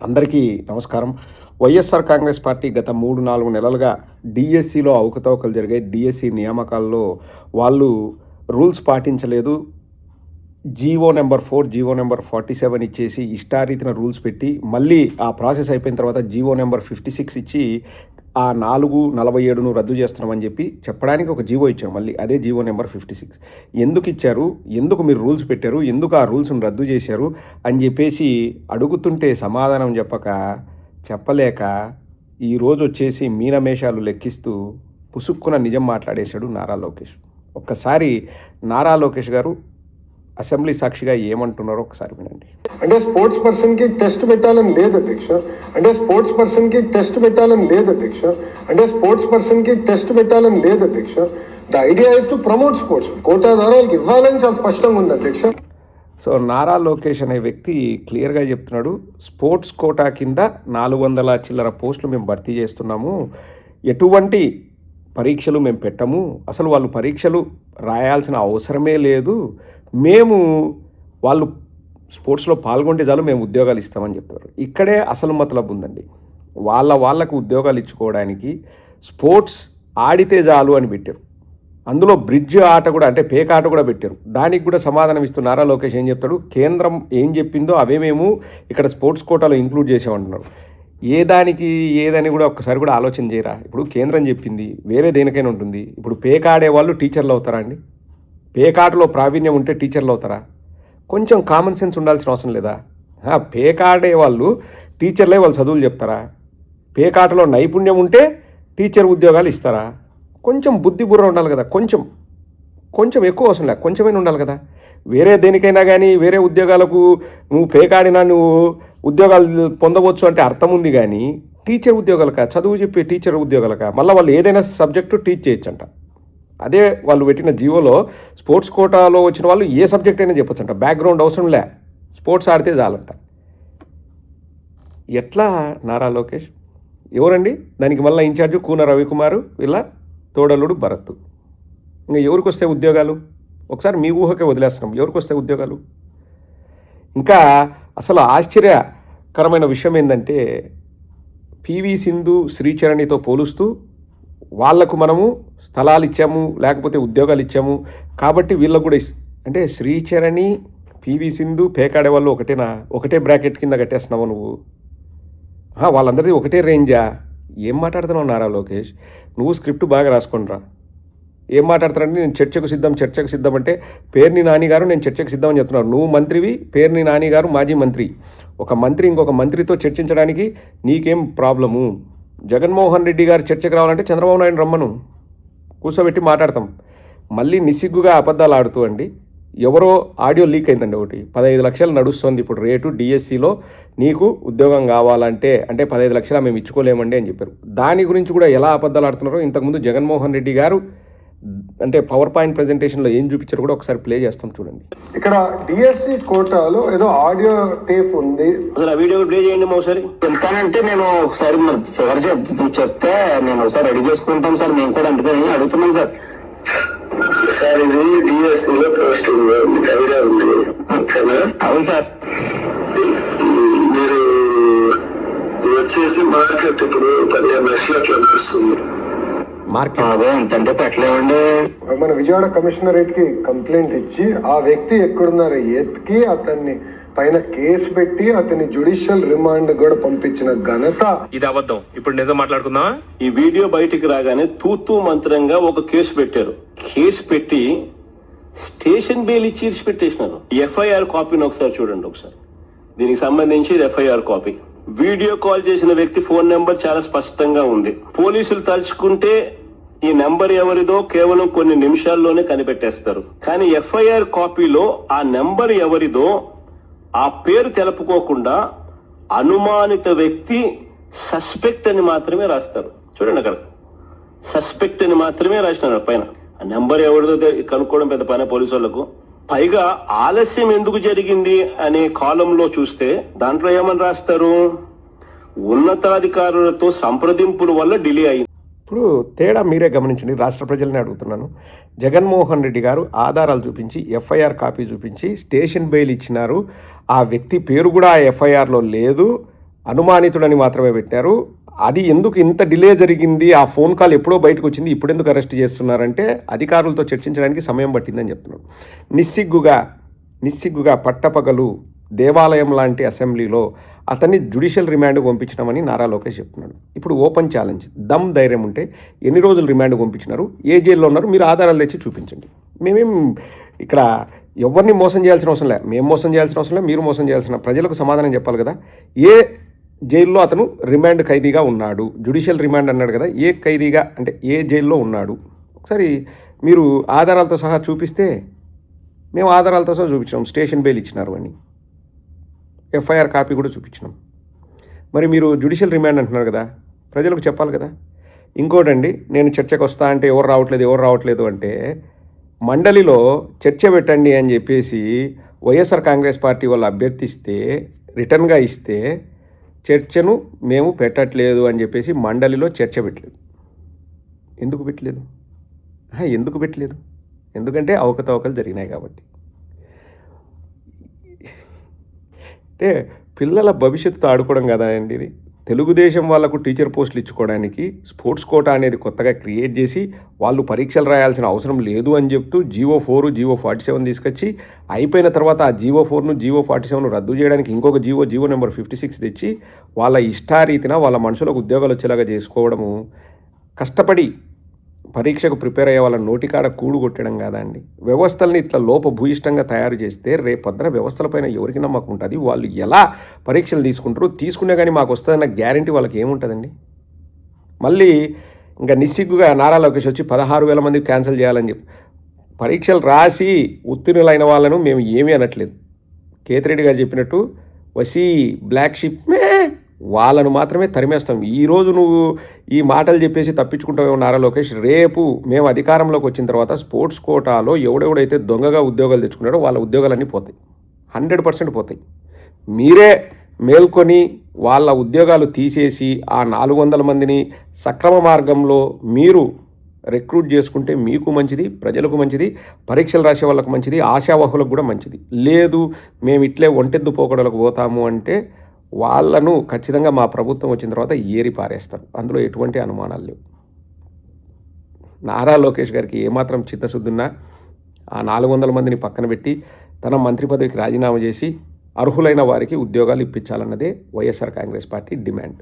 అందరికీ నమస్కారం. వైఎస్ఆర్ కాంగ్రెస్ పార్టీ గత 3-4 నెలలుగా డీఎస్సీలో అవకతవకలు జరిగాయి. డీఎస్సీ నియామకాల్లో వాళ్ళు రూల్స్ పాటించలేదు. జీవో నెంబర్ 4, జీవో నెంబర్ 47 ఇచ్చేసి ఇష్టారీతిన రూల్స్ పెట్టి మళ్ళీ ఆ ప్రాసెస్ అయిపోయిన తర్వాత జీవో నెంబర్ 56 ఇచ్చి ఆ 447ను రద్దు చేస్తున్నామని చెప్పడానికి ఒక జీవో ఇచ్చారు. మళ్ళీ అదే జీవో నెంబర్ 56 ఎందుకు ఇచ్చారు, ఎందుకు మీరు రూల్స్ పెట్టారు, ఎందుకు ఆ రూల్స్ను రద్దు చేశారు అని చెప్పేసి అడుగుతుంటే సమాధానం చెప్పలేక ఈరోజు వచ్చేసి మీనమేషాలు లెక్కిస్తూ పుసుక్కున నిజం మాట్లాడేశాడు నారా లోకేష్. ఒక్కసారి నారా లోకేష్ గారు అసెంబ్లీ సాక్షిగా ఏమంటున్నారో ఒకసారి వినండి. అంటే స్పోర్ట్స్ పర్సన్ కి టెస్ట్ పెట్టాలని లేదు అధ్యక్ష. అంటే స్పోర్ట్స్ పర్సన్ కి టెస్ట్ పెట్టాలని లేదు అధ్యక్ష. అంటే స్పోర్ట్స్ పర్సన్ కి టెస్ట్ పెట్టాలని లేదు అధ్యక్ష. The idea is to promote sports. Quota ద్వారా వాళ్ళకి ఇవ్వాలని చాలా స్పష్టంగా ఉంది అధ్యక్ష. సో నారా లోకేష్ అనే వ్యక్తి క్లియర్గా చెప్తున్నాడు, స్పోర్ట్స్ కోటా కింద 400 చిల్లర పోస్టులు మేము భర్తీ చేస్తున్నాము, ఎటువంటి పరీక్షలు మేము పెట్టము, అసలు వాళ్ళు పరీక్షలు రాయాల్సిన అవసరమే లేదు, మేము వాళ్ళు స్పోర్ట్స్లో పాల్గొంటే చాలు మేము ఉద్యోగాలు ఇస్తామని చెప్తారు. ఇక్కడే అసలు మతలబు ఉందండి. వాళ్ళకు ఉద్యోగాలు ఇచ్చుకోవడానికి స్పోర్ట్స్ ఆడితే చాలు అని పెట్టారు. అందులో బ్రిడ్జ్ ఆట కూడా, అంటే పేక ఆట కూడా పెట్టారు. దానికి కూడా సమాధానం ఇస్తూ నారా లోకేష్ ఏం చెప్తాడు, కేంద్రం ఏం చెప్పిందో అవే మేము ఇక్కడ స్పోర్ట్స్ కోటాలో ఇంక్లూడ్ చేసామంటున్నారు. ఏదని కూడా ఒక్కసారి కూడా ఆలోచన చేయరా? ఇప్పుడు కేంద్రం చెప్పింది వేరే దేనికైనా ఉంటుంది. ఇప్పుడు పేక ఆడేవాళ్ళు టీచర్లు అవుతారా అండి? పేకాటలో ప్రావీణ్యం ఉంటే టీచర్లు అవుతారా? కొంచెం కామన్ సెన్స్ ఉండాల్సిన అవసరం లేదా? పేకాడే వాళ్ళు టీచర్లే వాళ్ళు చదువులు చెప్తారా? పేకాటలో నైపుణ్యం ఉంటే టీచర్ ఉద్యోగాలు ఇస్తారా? కొంచెం బుద్ధి బుర్ర ఉండాలి కదా. కొంచెం ఎక్కువ అవసరం లేదు, కొంచెమైనా ఉండాలి కదా. వేరే దేనికైనా కానీ వేరే ఉద్యోగాలకు నువ్వు పేకాడినా నువ్వు ఉద్యోగాలు పొందవచ్చు అంటే అర్థం ఉంది, కానీ టీచర్ ఉద్యోగాలకా, చదువు చెప్పే టీచర్ ఉద్యోగాలకా? మళ్ళీ వాళ్ళు ఏదైనా సబ్జెక్టు టీచ్ చేయొచ్చంట. అదే వాళ్ళు పెట్టిన జీవోలో స్పోర్ట్స్ కోటాలో వచ్చిన వాళ్ళు ఏ సబ్జెక్ట్ అయినా చెప్పొచ్చంట, బ్యాక్గ్రౌండ్ అవసరం లే, స్పోర్ట్స్ ఆడితే చాలంట. ఎట్లా నారా లోకేష్? ఎవరండి దానికి మళ్ళీ ఇన్ఛార్జు? కూన రవికుమారు, వీళ్ళ తోడలుడు భరత్. ఇంకా ఎవరికి వస్తే ఉద్యోగాలు? ఒకసారి మీ ఊహకే వదిలేస్తున్నాం, ఎవరికి వస్తే ఉద్యోగాలు? ఇంకా అసలు ఆశ్చర్యకరమైన విషయం ఏంటంటే, పివి సింధు, శ్రీచరణితో పోలుస్తూ వాళ్లకు మనము స్థలాలు ఇచ్చాము, లేకపోతే ఉద్యోగాలు ఇచ్చాము కాబట్టి వీళ్ళకు కూడా అంటే శ్రీచరణి, పివి సింధు, పేకాడే వాళ్ళు ఒకటేనా? ఒకటే బ్రాకెట్ కింద కట్టేస్తున్నావు నువ్వు? వాళ్ళందరిది ఒకటే రేంజా? ఏం మాట్లాడుతున్నావు నారా లోకేష్? నువ్వు స్క్రిప్ట్ బాగా రాసుకుంటురా. ఏం మాట్లాడతారంటే నేను చర్చకు సిద్ధం అంటే పేర్ని నాని గారు నేను చర్చకు సిద్ధం అని చెప్తున్నాను. నువ్వు మంత్రివి, పేర్ని నాని గారు మాజీ మంత్రి. ఒక మంత్రి ఇంకొక మంత్రితో చర్చించడానికి నీకేం ప్రాబ్లము? జగన్మోహన్ రెడ్డి గారు చర్చకు రావాలంటే చంద్రబాబు నాయుడు రమ్మను, కూర్చోబెట్టి మాట్లాడతాం. మళ్ళీ నిస్సిగ్గుగా అబద్ధాలు ఆడుతూ అండి. ఎవరో ఆడియో లీక్ అయిందండి ఒకటి, 15 లక్షలు నడుస్తుంది ఇప్పుడు రేటు డిఎస్సిలో, నీకు ఉద్యోగం కావాలంటే అంటే 15 లక్షలు మేము ఇచ్చుకోలేమండి అని చెప్పారు. దాని గురించి కూడా ఎలా అబద్ధాలు ఆడుతున్నారో ఇంతకుముందు జగన్మోహన్ రెడ్డి గారు అంటే పవర్ పాయింట్ ప్రెజెంటేషన్లో ఏం చూపించారు కూడా ఒకసారి ప్లే చేస్తాం చూడండి. ఇక్కడ డిఎస్సి కోటాలో ఏదో ఆడియో టేప్ ఉంది, ఆ వీడియో ప్లే చేయండి. ఒకసారి చెప్తానంటే నేను ఒకసారి చెప్తే నేను ఒకసారి రెడీ చేసుకుంటాం సార్. మేము కూడా అందుకని అడుగుతున్నాం సార్. సార్ ఇది డిఎస్సిలో పోస్ట్ ఐడియా ఉంది. అవును సార్. మీరు వచ్చేసి మార్కెట్ ఇప్పుడు 15 లక్షలు అట్లా అనిపిస్తుంది. ఎంతంటే పెట్టలేమండి. మన విజయవాడ కమిషనరేట్ కి కంప్లైంట్ ఇచ్చి ఆ వ్యక్తి ఎక్కడున్నారో ఎత్తికి అతన్ని పైన కేసు పెట్టి అతని జ్యుడిషియల్ రిమాండ్ కూడా పంపించిన ఘనత. ఇది అబద్ధం. ఇప్పుడు నిజం మాట్లాడుకుందామా? ఈ వీడియో బయటికి రాగానే తూతూ మంత్రంగా ఒక కేసు పెట్టారు. కేసు పెట్టి స్టేషన్ బెయిల్ ఇచ్చి ఇడిచిపెట్టేసినారు. ఎఫ్ఐఆర్ కాపీని ఒకసారి చూడండి. ఒకసారి దీనికి సంబంధించి ఎఫ్ఐఆర్ కాపీ. వీడియో కాల్ చేసిన వ్యక్తి ఫోన్ నెంబర్ చాలా స్పష్టంగా ఉంది. పోలీసులు తలుచుకుంటే ఈ నెంబర్ ఎవరిదో కేవలం కొన్ని నిమిషాల్లోనే కనిపెట్టేస్తారు. కానీ ఎఫ్ఐఆర్ కాపీలో ఆ నెంబర్ ఎవరిదో ఆ పేరు తెలుపుకోకుండా అనుమానిత వ్యక్తి సస్పెక్ట్ అని మాత్రమే రాస్తారు. చూడండి, అక్కడ సస్పెక్ట్ అని మాత్రమే రాసినారు పైన. ఆ నెంబర్ ఎవరిదో కనుక్కోవడం పెద్ద పని పోలీసు వాళ్ళకు. పైగా ఆలస్యం ఎందుకు జరిగింది అనే కాలంలో చూస్తే దాంట్లో ఏమని రాస్తారు, ఉన్నతాధికారులతో సంప్రదింపుల వల్ల డిలే అయింది. ఇప్పుడు తేడా మీరే గమనించండి, రాష్ట్ర ప్రజలనే అడుగుతున్నాను. జగన్మోహన్ రెడ్డి గారు ఆధారాలు చూపించి ఎఫ్ఐఆర్ కాపీ చూపించి స్టేషన్ బెయిల్ ఇచ్చినారు. ఆ వ్యక్తి పేరు కూడా ఆ ఎఫ్ఐఆర్లో లేదు. అనుమానితుడని మాత్రమే పెట్టారు. అది ఎందుకు ఇంత డిలే జరిగింది, ఆ ఫోన్ కాల్ ఎప్పుడో బయటకు వచ్చింది, ఇప్పుడు ఎందుకు అరెస్ట్ చేస్తున్నారంటే అధికారులతో చర్చించడానికి సమయం పట్టిందని చెప్తున్నాడు. నిస్సిగ్గుగా పట్టపగలు దేవాలయం లాంటి అసెంబ్లీలో అతన్ని జ్యుడిషియల్ రిమాండ్కు పంపించినామని నారా లోకేష్ చెప్తున్నాడు. ఇప్పుడు ఓపెన్ ఛాలెంజ్, దమ్ ధైర్యం ఉంటే ఎన్ని రోజులు రిమాండ్కు పంపించినారు, ఏ జైల్లో ఉన్నారు, మీరు ఆధారాలు తెచ్చి చూపించండి. మేమేం ఇక్కడ ఎవరిని మోసం చేయాల్సిన అవసరం లేదు, మేము మోసం చేయాల్సిన అవసరం లేదు, మీరు మోసం చేయాల్సిన, ప్రజలకు సమాధానం చెప్పాలి కదా. ఏ జైల్లో అతను రిమాండ్ ఖైదీగా ఉన్నాడు, జ్యుడిషియల్ రిమాండ్ అన్నాడు కదా, ఏ ఖైదీగా అంటే ఏ జైల్లో ఉన్నాడు ఒకసారి మీరు ఆధారాలతో సహా చూపిస్తే, మేము ఆధారాలతో సహా చూపించినాం, స్టేషన్ బెయిల్ ఇచ్చినారు అని, ఎఫ్ఐఆర్ కాపీ కూడా చూపించినాం. మరి మీరు జ్యుడిషియల్ రిమాండ్ అంటున్నారు కదా, ప్రజలకు చెప్పాలి కదా. ఇంకోటండి, నేను చర్చకు వస్తా అంటే ఎవరు రావట్లేదు అంటే మండలిలో చర్చ పెట్టండి అని చెప్పేసి వైఎస్ఆర్ కాంగ్రెస్ పార్టీ వాళ్ళు అభ్యర్థిస్తే రిటర్న్గా ఇస్తే చర్చను మేము పెట్టట్లేదు అని చెప్పేసి మండలిలో చర్చ పెట్టలేదు. ఎందుకు పెట్టలేదు? ఎందుకంటే అవకతవకలు జరిగినాయి కాబట్టి. అంటే పిల్లల భవిష్యత్తుతో ఆడుకోవడం కదా అండి ఇది. తెలుగుదేశం వాళ్ళకు టీచర్ పోస్టులు ఇచ్చుకోవడానికి స్పోర్ట్స్ కోటా అనేది కొత్తగా క్రియేట్ చేసి వాళ్ళు పరీక్షలు రాయాల్సిన అవసరం లేదు అని చెప్తూ GO4, GO47 తీసుకొచ్చి అయిపోయిన తర్వాత ఆ GO4ను GO47 రద్దు చేయడానికి ఇంకొక జీవో నెంబర్ 56 తెచ్చి వాళ్ళ ఇష్టారీతిన వాళ్ళ మనుషులకు ఉద్యోగాలు వచ్చేలాగా చేసుకోవడము, కష్టపడి పరీక్షకు ప్రిపేర్ అయ్యే వాళ్ళ నోటికాడ కూడు కొట్టడం కాదా అండి. వ్యవస్థల్ని ఇట్లా లోపభూయిష్టంగా తయారు చేస్తే రేపొద్దున వ్యవస్థలపైన ఎవరికి నమ్మకం ఉంటుంది? వాళ్ళు ఎలా పరీక్షలు తీసుకునే కానీ మాకు వస్తుందన్న గ్యారంటీ వాళ్ళకి ఏముంటుందండి? మళ్ళీ ఇంకా నిస్సిగ్గుగా నారా లోకేష్ వచ్చి 16,000 మందికి క్యాన్సిల్ చేయాలని చెప్పి, పరీక్షలు రాసి ఉత్తీర్ణులైన వాళ్ళను మేము ఏమీ అనట్లేదు. కేతిరెడ్డి గారు చెప్పినట్టు వసీ బ్లాక్ షిప్ వాళ్ళను మాత్రమే తరిమేస్తాం. ఈరోజు నువ్వు ఈ మాటలు చెప్పేసి తప్పించుకుంటావేమో నారా లోకేష్, రేపు మేము అధికారంలోకి వచ్చిన తర్వాత స్పోర్ట్స్ కోటాలో ఎవడెవడైతే దొంగగా ఉద్యోగాలు తెచ్చుకున్నాడో వాళ్ళ ఉద్యోగాలన్నీ పోతాయి, 100% పోతాయి. మీరే మేల్కొని వాళ్ళ ఉద్యోగాలు తీసేసి ఆ 400 మందిని సక్రమ మార్గంలో మీరు రిక్రూట్ చేసుకుంటే మీకు మంచిది, ప్రజలకు మంచిది, పరీక్షలు రాసే వాళ్ళకు మంచిది, ఆశావాహులకు కూడా మంచిది. లేదు మేము ఇట్లే ఒంటెద్దు పోకడలకు పోతాము అంటే వాళ్ళను ఖచ్చితంగా మా ప్రభుత్వం వచ్చిన తర్వాత ఏరి పారేస్తారు. అందులో ఎటువంటి అనుమానాలు లేవు. నారా లోకేష్ గారికి ఏమాత్రం చిత్తశుద్ధి ఉన్నా ఆ 400 మందిని పక్కన పెట్టి తన మంత్రి పదవికి రాజీనామా చేసి అర్హులైన వారికి ఉద్యోగాలు ఇప్పించాలన్నదే వైఎస్ఆర్ కాంగ్రెస్ పార్టీ డిమాండ్.